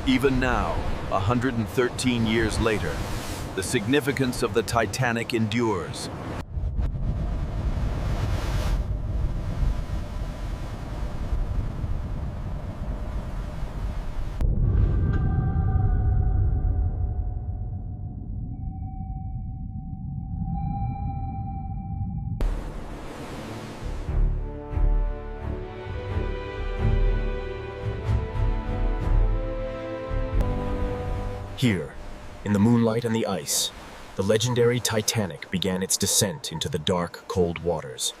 Even now, 113 years later, the significance of the Titanic endures. Here, in the moonlight and the ice, the legendary Titanic began its descent into the dark, cold waters.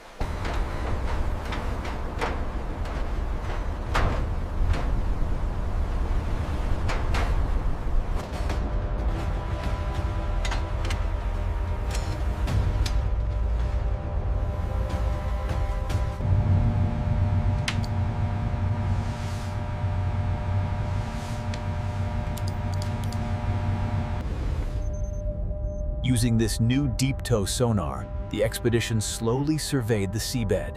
Using this new deep-tow sonar, the expedition slowly surveyed the seabed.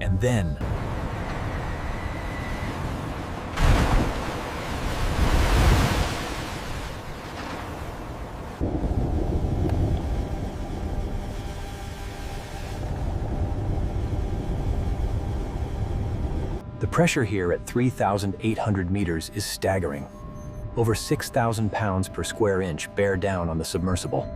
And then, the pressure here at 3,800 meters is staggering. Over 6,000 pounds per square inch bear down on the submersible.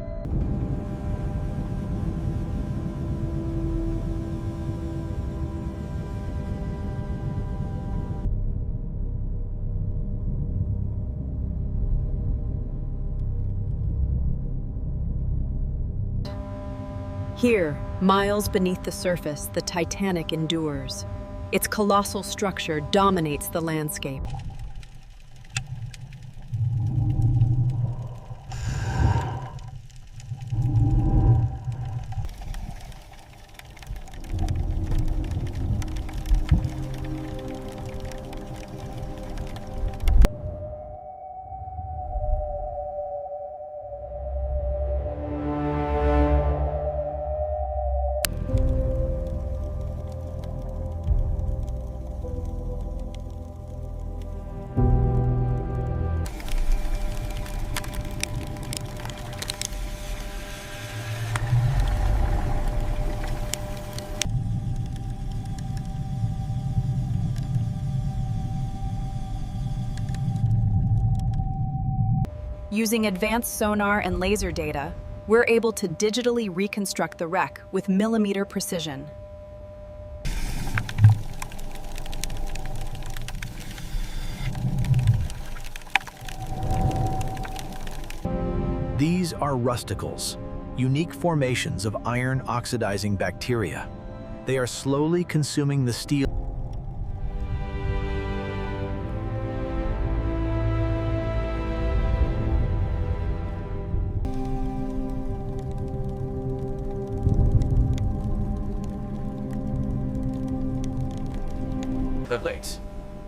Here, miles beneath the surface, the Titanic endures. Its colossal structure dominates the landscape. Using advanced sonar and laser data, we're able to digitally reconstruct the wreck with millimeter precision. These are rusticles, unique formations of iron oxidizing bacteria. They are slowly consuming the steel.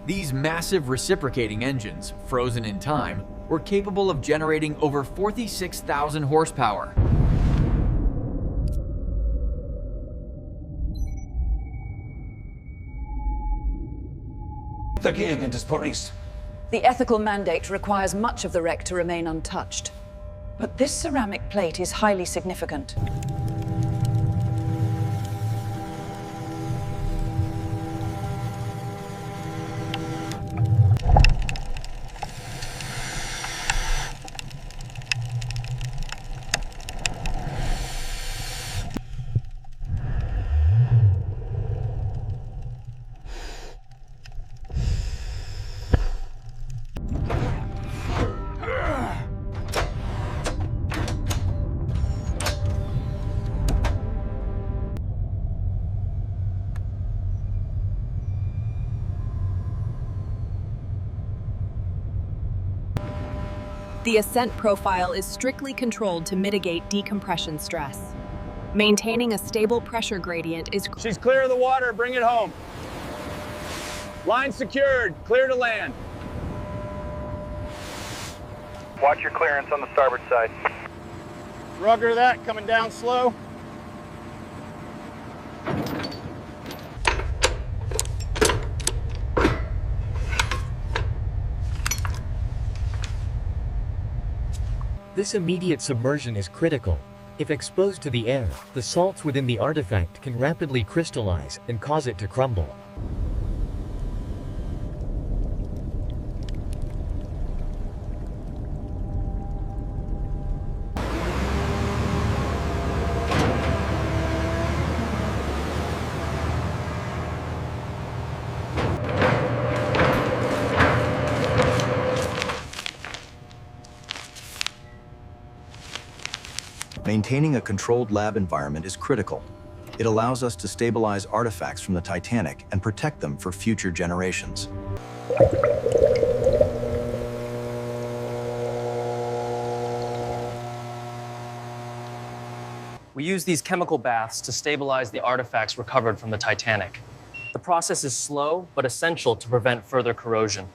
These massive reciprocating engines, frozen in time, were capable of generating over 46,000 horsepower. The gearman is police. The ethical mandate requires much of the wreck to remain untouched. But this ceramic plate is highly significant. The ascent profile is strictly controlled to mitigate decompression stress. Maintaining a stable pressure gradient is... She's clear of the water, bring it home. Line secured, clear to land. Watch your clearance on the starboard side. Rugger that, coming down slow. This immediate submersion is critical. If exposed to the air, the salts within the artifact can rapidly crystallize and cause it to crumble. Maintaining a controlled lab environment is critical. It allows us to stabilize artifacts from the Titanic and protect them for future generations. We use these chemical baths to stabilize the artifacts recovered from the Titanic. The process is slow, but essential to prevent further corrosion.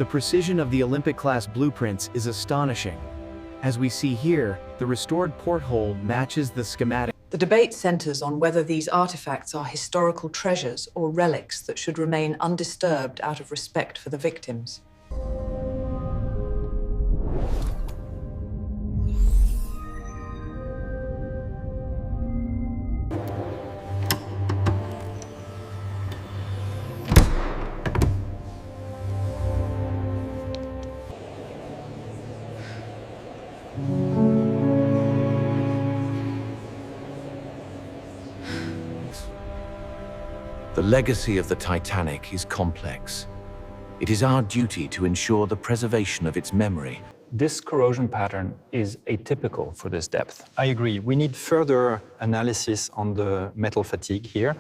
The precision of the Olympic-class blueprints is astonishing. As we see here, the restored porthole matches the schematic. The debate centers on whether these artifacts are historical treasures or relics that should remain undisturbed out of respect for the victims. The legacy of the Titanic is complex. It is our duty to ensure the preservation of its memory. This corrosion pattern is atypical for this depth. I agree. We need further analysis on the metal fatigue here.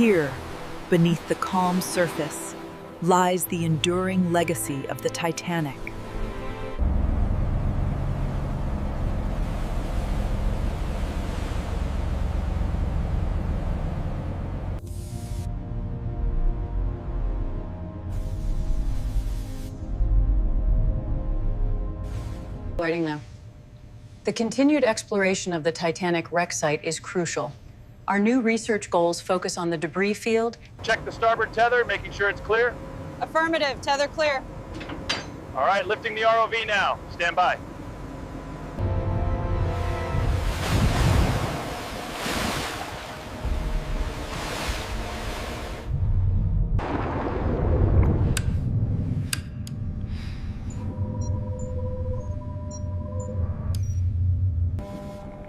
Here, beneath the calm surface, lies the enduring legacy of the Titanic. Lighting now. The continued exploration of the Titanic wreck site is crucial. Our new research goals focus on the debris field. Check the starboard tether, making sure it's clear. Affirmative, tether clear. All right, lifting the ROV now. Stand by.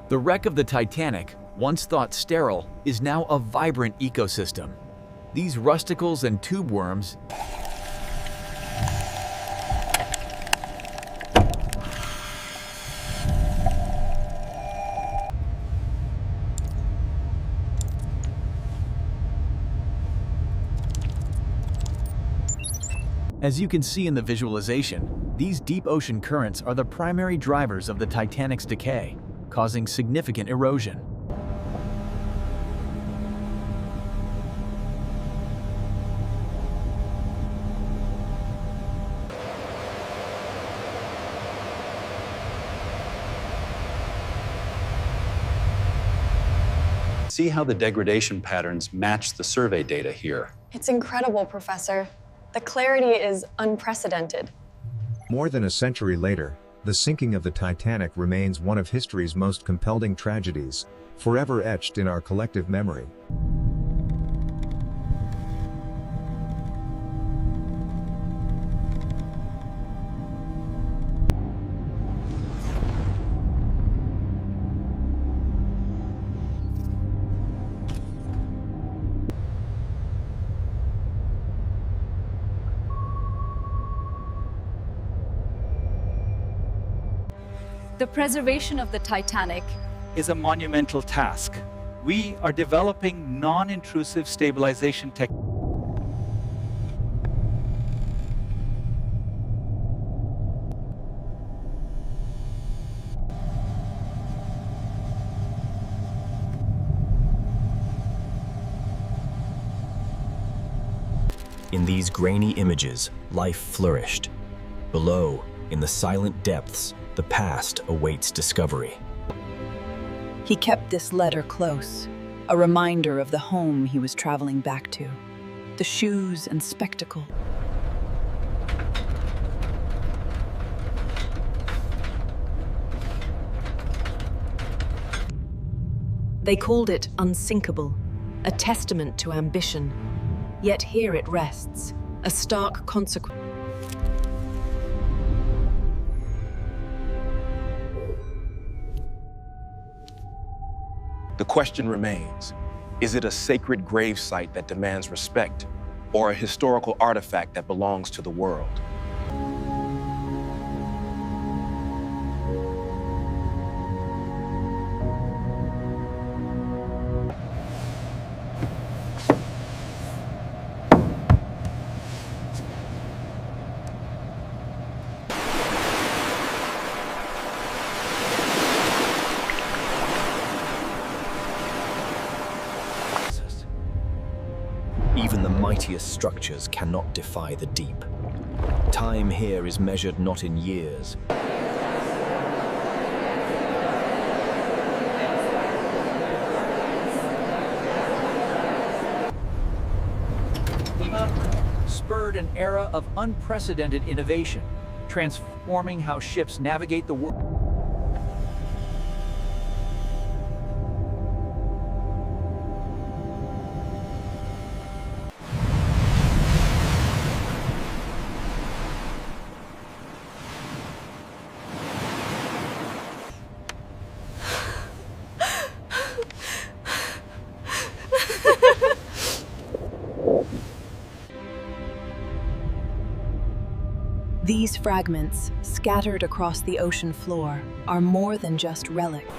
The wreck of the Titanic, once thought sterile, is now a vibrant ecosystem. These rusticles and tube worms As you can see in the visualization, these deep ocean currents are the primary drivers of the Titanic's decay, causing significant erosion. See how the degradation patterns match the survey data here. It's incredible, Professor. The clarity is unprecedented. More than a century later, the sinking of the Titanic remains one of history's most compelling tragedies, forever etched in our collective memory. The preservation of the Titanic is a monumental task. We are developing non-intrusive stabilization techniques. In these grainy images, life flourished. Below, in the silent depths, the past awaits discovery. He kept this letter close, a reminder of the home he was traveling back to. The shoes and spectacle. They called it unsinkable, a testament to ambition. Yet here it rests, a stark consequence. The question remains, is it a sacred grave site that demands respect, or a historical artifact that belongs to the world? Even the mightiest structures cannot defy the deep. Time here is measured not in years. Spurred an era of unprecedented innovation, transforming how ships navigate the world. These fragments, scattered across the ocean floor, are more than just relics.